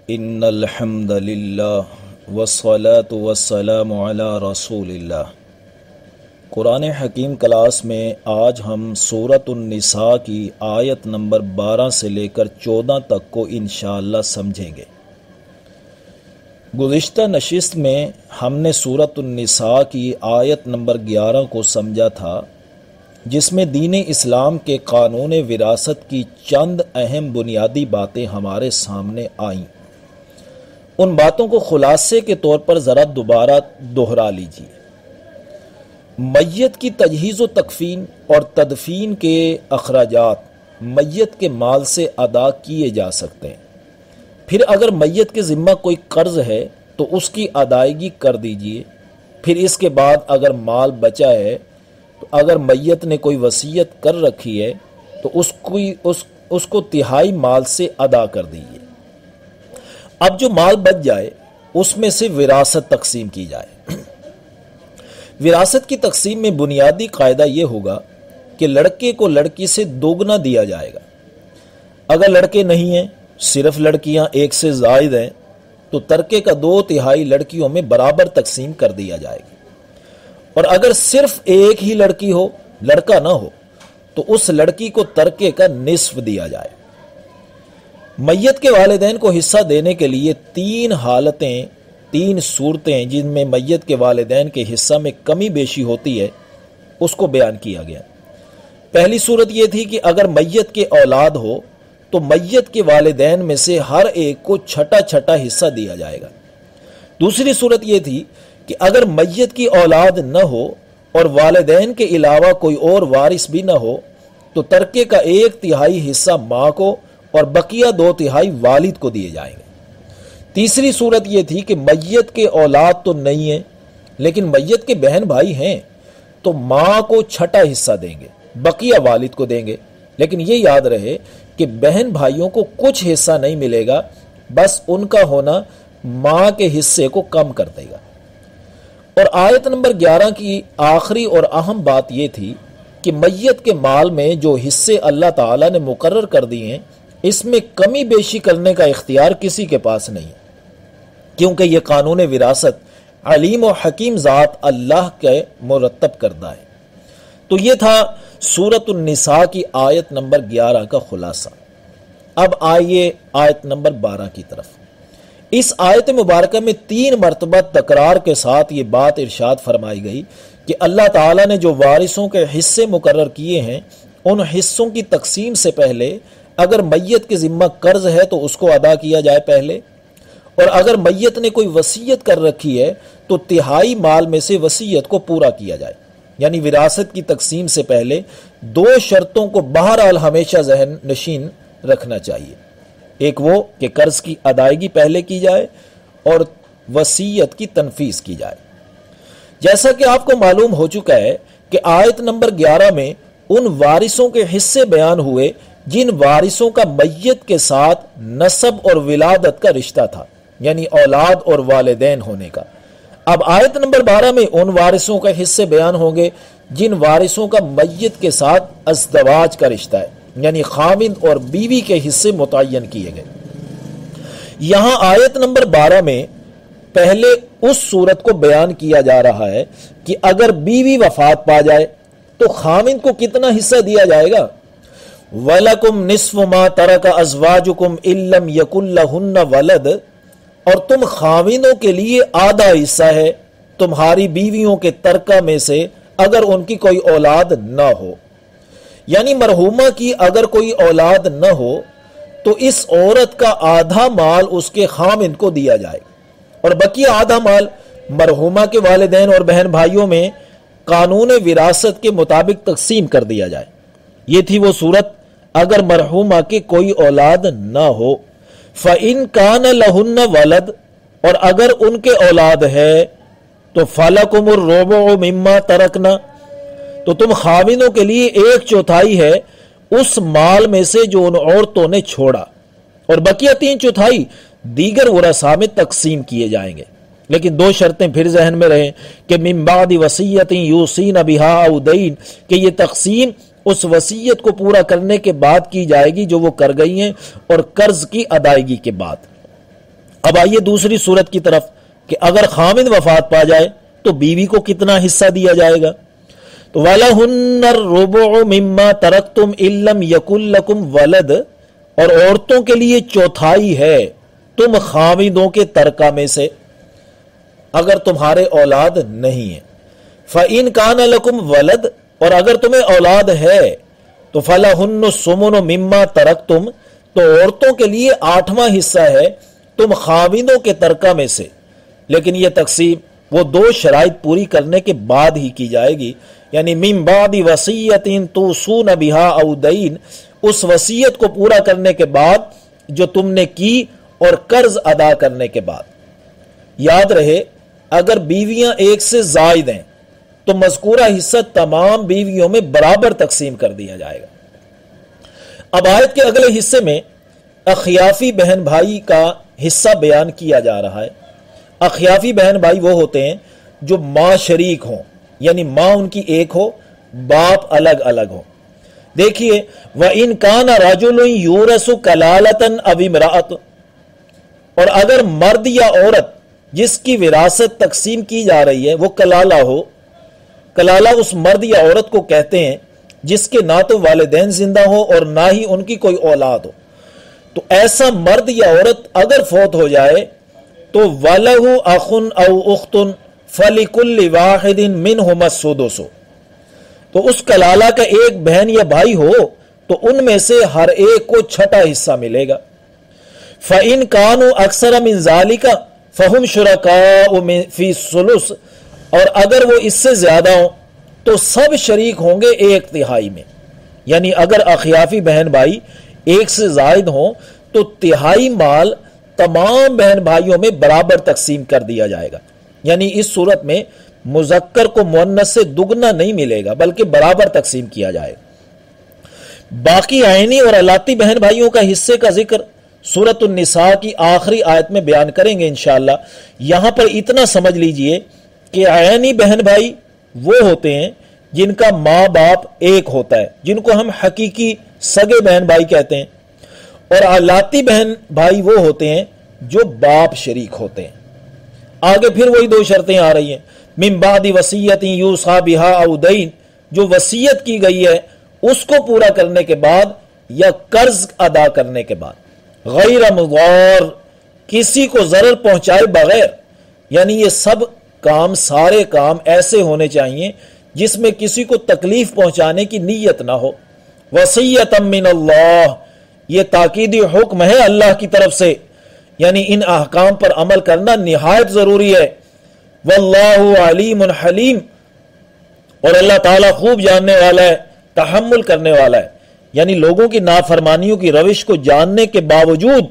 ان الحمد للہ والصلاة والسلام علی رسول اللہ۔ قرآن حکیم کلاس میں آج ہم سورۃ النساء کی آیت نمبر 12 سے لے کر 14 تک کو انشاءاللہ سمجھیں گے۔ گزشتہ نشست میں ہم نے سورۃ النساء کی آیت نمبر 11 کو سمجھا تھا، جس میں دین اسلام کے قانون وراثت کی چند اہم بنیادی باتیں ہمارے سامنے آئیں۔ ان باتوں کو خلاصے کے طور پر ذرا دوبارہ دہرا لیجیے۔ میت کی تجہیز و تکفین اور تدفین کے اخراجات میت کے مال سے ادا کیے جا سکتے ہیں۔ پھر اگر میت کے ذمہ کوئی قرض ہے تو اس کی ادائیگی کر دیجیے۔ پھر اس کے بعد اگر مال بچا ہے تو اگر میت نے کوئی وصیت کر رکھی ہے تو اس کو تہائی مال سے ادا کر دیجیے۔ اب جو مال بچ جائے اس میں سے وراثت تقسیم کی جائے۔ وراثت کی تقسیم میں بنیادی قاعدہ یہ ہوگا کہ لڑکے کو لڑکی سے دوگنا دیا جائے گا۔ اگر لڑکے نہیں ہیں، صرف لڑکیاں ایک سے زائد ہیں، تو ترکے کا 2/3 لڑکیوں میں برابر تقسیم کر دیا جائے گا۔ اور اگر صرف ایک ہی لڑکی ہو، لڑکا نہ ہو، تو اس لڑکی کو ترکے کا نصف دیا جائے۔ میت کے والدین کو حصہ دینے کے لیے 3 صورتیں جن میں میت کے والدین کے حصہ میں کمی بیشی ہوتی ہے اس کو بیان کیا گیا۔ پہلی صورت یہ تھی کہ اگر میت کے اولاد ہو تو میت کے والدین میں سے ہر ایک کو چھٹا حصہ دیا جائے گا۔ دوسری صورت یہ تھی کہ اگر میت کی اولاد نہ ہو اور والدین کے علاوہ کوئی اور وارث بھی نہ ہو تو ترکے کا 1/3 حصہ ماں کو اور بقیہ 2/3 والد کو دیے جائیں گے۔ تیسری صورت یہ تھی کہ میت کے اولاد تو نہیں ہیں لیکن میت کے بہن بھائی ہیں تو ماں کو چھٹا حصہ دیں گے، بقیہ والد کو دیں گے، لیکن یہ یاد رہے کہ بہن بھائیوں کو کچھ حصہ نہیں ملے گا، بس ان کا ہونا ماں کے حصے کو کم کر دے گا۔ اور آیت نمبر 11 کی آخری اور اہم بات یہ تھی کہ میت کے مال میں جو حصے اللہ تعالیٰ نے مقرر کر دیے ہیں اس میں کمی بیشی کرنے کا اختیار کسی کے پاس نہیں، کیونکہ یہ قانون وراثت علیم و حکیم ذات اللہ کے مرتب کردہ ہے۔ تو یہ تھا سورۃ النساء کی آیت نمبر 11 کا خلاصہ۔ اب آئیے آیت نمبر 12 کی طرف۔ اس آیت مبارکہ میں 3 مرتبہ تکرار کے ساتھ یہ بات ارشاد فرمائی گئی کہ اللہ تعالیٰ نے جو وارثوں کے حصے مقرر کیے ہیں ان حصوں کی تقسیم سے پہلے اگر میت کے ذمہ قرض ہے تو اس کو ادا کیا جائے پہلے، اور اگر میت نے کوئی وصیت کر رکھی ہے تو تہائی مال میں سے وصیت کو پورا کیا جائے۔ یعنی وراثت کی تقسیم سے پہلے 2 شرطوں کو بہرحال ہمیشہ ذہن نشین رکھنا چاہیے۔ ایک وہ کہ قرض کی ادائیگی پہلے کی جائے اور وصیت کی تنفیذ کی جائے۔ جیسا کہ آپ کو معلوم ہو چکا ہے کہ آیت نمبر 11 میں ان وارثوں کے حصے بیان ہوئے جن وارثوں کا میت کے ساتھ نسب اور ولادت کا رشتہ تھا، یعنی اولاد اور والدین ہونے کا۔ اب آیت نمبر 12 میں ان وارثوں کے حصے بیان ہوں گے جن وارثوں کا میت کے ساتھ ازدواج کا رشتہ ہے، یعنی خاوند اور بیوی کے حصے متعین کیے گئے۔ یہاں آیت نمبر 12 میں پہلے اس صورت کو بیان کیا جا رہا ہے کہ اگر بیوی وفات پا جائے تو خاوند کو کتنا حصہ دیا جائے گا؟ وَلَكُمْ نِصْفُ مَا تَرَكَ أَزْوَاجُكُمْ إِن لَّمْ يَكُن لَّهُنَّ وَلَدٌ، اور تم خاوندوں کے لیے آدھا حصہ ہے تمہاری بیویوں کے ترکہ میں سے اگر ان کی کوئی اولاد نہ ہو۔ یعنی مرحومہ کی اگر کوئی اولاد نہ ہو تو اس عورت کا آدھا مال اس کے خاوند کو دیا جائے اور بقیہ آدھا مال مرحومہ کے والدین اور بہن بھائیوں میں قانون وراثت کے مطابق تقسیم کر دیا جائے۔ یہ تھی وہ صورت اگر مرحومہ کے کوئی اولاد نہ ہو۔ فَإِن كَانَ لَهُنَّ وَلَدٌ، اور اگر ان کے اولاد ہے تو فَلَكُمُ الرُّبُعُ مِمَّا تَرَكْنَا، تو تم خاوندوں کے لیے 1/4 ہے اس مال میں سے جو ان عورتوں نے چھوڑا، اور بقیہ 3/4 دیگر ورثاء میں تقسیم کیے جائیں گے۔ لیکن 2 شرطیں پھر ذہن میں رہیں کہ من بعد وصیت یوصین بہا او دین، کہ یہ تقسیم اس وصیت کو پورا کرنے کے بعد کی جائے گی جو وہ کر گئی ہیں اور قرض کی ادائیگی کے بعد۔ اب آئیے دوسری صورت کی طرف کہ اگر خامد وفات پا جائے تو بیوی کو کتنا حصہ دیا جائے گا؟ تو وَلَهُنَّ الرُّبُعُ مِمَّا تَرَكْتُمْ إِن لَّمْ يَكُن لَّكُمْ وَلَدٌ، اور عورتوں کے لیے چوتھائی ہے تم خامدوں کے ترکہ میں سے اگر تمہارے اولاد نہیں ہے۔ فَإِن كَانَ لَكُمْ وَلَدٌ، اور اگر تمہیں اولاد ہے تو فَلَهُنُّ الثُّمُنُ مِمَّا تَرَكْتُمْ، تو عورتوں کے لیے 8واں حصہ ہے تم خامدوں کے ترکہ میں سے، لیکن یہ تقسیم وہ 2 شرائط پوری کرنے کے بعد ہی کی جائے گی، یعنی من بعد وصیت توصون بها او دین، اس وصیت کو پورا کرنے کے بعد جو تم نے کی اور قرض ادا کرنے کے بعد۔ یاد رہے اگر بیویاں ایک سے زائد ہیں تو مذکورہ حصہ تمام بیویوں میں برابر تقسیم کر دیا جائے گا۔ اب آیت کے اگلے حصے میں اخیافی بہن بھائی کا حصہ بیان کیا جا رہا ہے۔ اخیافی بہن بھائی وہ ہوتے ہیں جو ماں شریک ہوں، یعنی ماں ان کی ایک ہو، باپ الگ الگ ہو۔ دیکھیے وَإِن كَانَ رَجُلٌ يُورَثُ كَلَالَةً أَوِ امْرَأَةٌ، اور اگر مرد یا عورت جس کی وراثت تقسیم کی جا رہی ہے وہ کلالہ ہو، کلالہ اس مرد یا عورت کو کہتے ہیں جس کے نہ تو والدین زندہ ہو اور نہ ہی ان کی کوئی اولاد ہو، تو ایسا مرد یا عورت اگر فوت ہو جائے تو وَلَهُ أَخٌ أَوْ أُخْتٌ فَلِكُلِّ وَاحِدٍ مِّنْهُمَا السُّدُسُ، تو اس کلالہ کا ایک بہن یا بھائی ہو تو ان میں سے ہر ایک کو چھٹا حصہ ملے گا۔ فَإِن كَانُوا أَكْثَرَ مِنْ ذَلِكَ فَهُمْ شُرَكَاءُ فِي الثُّلُثِ، اور اگر وہ اس سے زیادہ ہوں تو سب شریک ہوں گے 1/3 میں، یعنی اگر اخیافی بہن بھائی ایک سے زائد ہوں تو تہائی مال تمام بہن بھائیوں میں برابر تقسیم کر دیا جائے گا، یعنی اس صورت میں مذکر کو مؤنث سے دگنا نہیں ملے گا بلکہ برابر تقسیم کیا جائے گا۔ باقی عینی اور علاتی بہن بھائیوں کا حصے کا ذکر سورۃ النساء کی آخری آیت میں بیان کریں گے انشاءاللہ۔ یہاں پر اتنا سمجھ لیجئے کہ عینی بہن بھائی وہ ہوتے ہیں جن کا ماں باپ ایک ہوتا ہے، جن کو ہم حقیقی سگے بہن بھائی کہتے ہیں، اور علاتی بہن بھائی وہ ہوتے ہیں جو باپ شریک ہوتے ہیں۔ آگے پھر وہی 2 شرطیں آ رہی ہیں، من بعد وصیت یوصی بها او دین، جو وصیت کی گئی ہے اس کو پورا کرنے کے بعد یا قرض ادا کرنے کے بعد، غیر مضار، کسی کو ضرر پہنچائے بغیر، یعنی یہ سب کام سارے کام ایسے ہونے چاہیے جس میں کسی کو تکلیف پہنچانے کی نیت نہ ہو۔ وصیۃ من اللہ، یہ تاکیدی حکم ہے اللہ کی طرف سے، یعنی ان احکام پر عمل کرنا نہایت ضروری ہے۔ واللہ علیم حلیم، اور اللہ تعالیٰ خوب جاننے والا ہے، تحمل کرنے والا ہے، یعنی لوگوں کی نافرمانیوں کی روش کو جاننے کے باوجود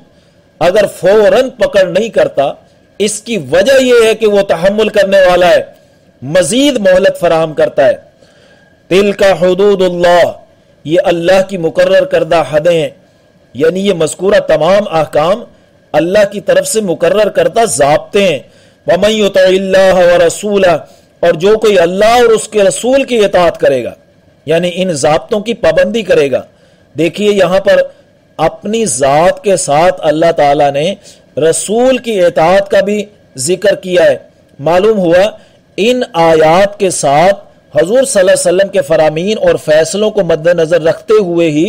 اگر فوراً پکڑ نہیں کرتا، اس کی وجہ یہ ہے کہ وہ تحمل کرنے والا ہے، مزید مہلت فراہم کرتا ہے۔ تلک حدود اللہ، یہ اللہ کی مقرر کردہ حدیں ہیں، یعنی یہ مذکورہ تمام احکام اللہ کی طرف سے مقرر کردہ ضابطے ہیں۔ وَمَن يُطِعِ اللَّهَ وَرَسُولَهُ، اور جو کوئی اللہ اور اس کے رسول کی اطاعت کرے گا، یعنی ان ضابطوں کی پابندی کرے گا۔ دیکھیے یہاں پر اپنی ذات کے ساتھ اللہ تعالیٰ نے رسول کی اطاعت کا بھی ذکر کیا ہے۔ معلوم ہوا ان آیات کے ساتھ حضور صلی اللہ علیہ وسلم کے فرامین اور فیصلوں کو مد نظر رکھتے ہوئے ہی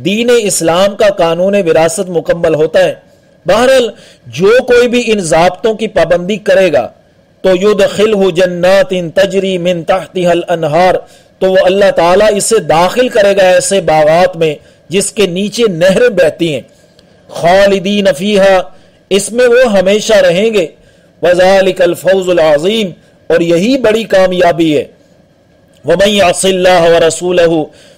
دین اسلام کا قانون وراثت مکمل ہوتا ہے۔ بہرحال جو کوئی بھی ان ضابطوں کی پابندی کرے گا تو یدخلہ جنات تجری من تحتها الانہار، تو وہ اللہ تعالیٰ اسے داخل کرے گا ایسے باغات میں جس کے نیچے نہریں بہتی ہیں، خالدین فیہا، اس میں وہ ہمیشہ رہیں گے، وذالک الفوز العظیم، اور یہی بڑی کامیابی ہے۔ ومن یعص اللہ ورسولہ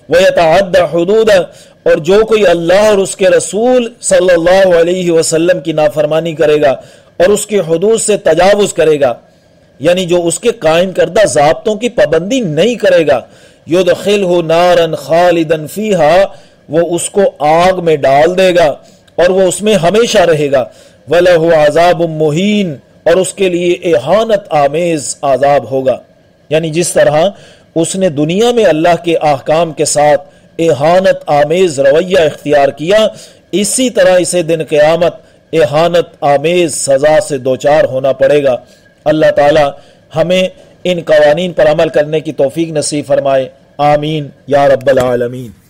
ویتعد حدودہ، اور جو کوئی اللہ اور اس کے رسول صلی اللہ علیہ وسلم کی نافرمانی کرے گا اور اس کی حدود سے تجاوز کرے گا، یعنی جو اس کے قائم کردہ ضابطوں کی پابندی نہیں کرے گا، یدخلہ نارا خالدا فیہا، وہ اس کو آگ میں ڈال دے گا اور وہ اس میں ہمیشہ رہے گا، وَلَهُ عَذَابٌ مُّہِین، اور اس کے لیے اہانت آمیز عذاب ہوگا۔ یعنی جس طرح اس نے دنیا میں اللہ کے احکام کے ساتھ اہانت آمیز رویہ اختیار کیا، اسی طرح اسے دن قیامت اہانت آمیز سزا سے دوچار ہونا پڑے گا۔ اللہ تعالی ہمیں ان قوانین پر عمل کرنے کی توفیق نصیب فرمائے، آمین یا رب العالمین۔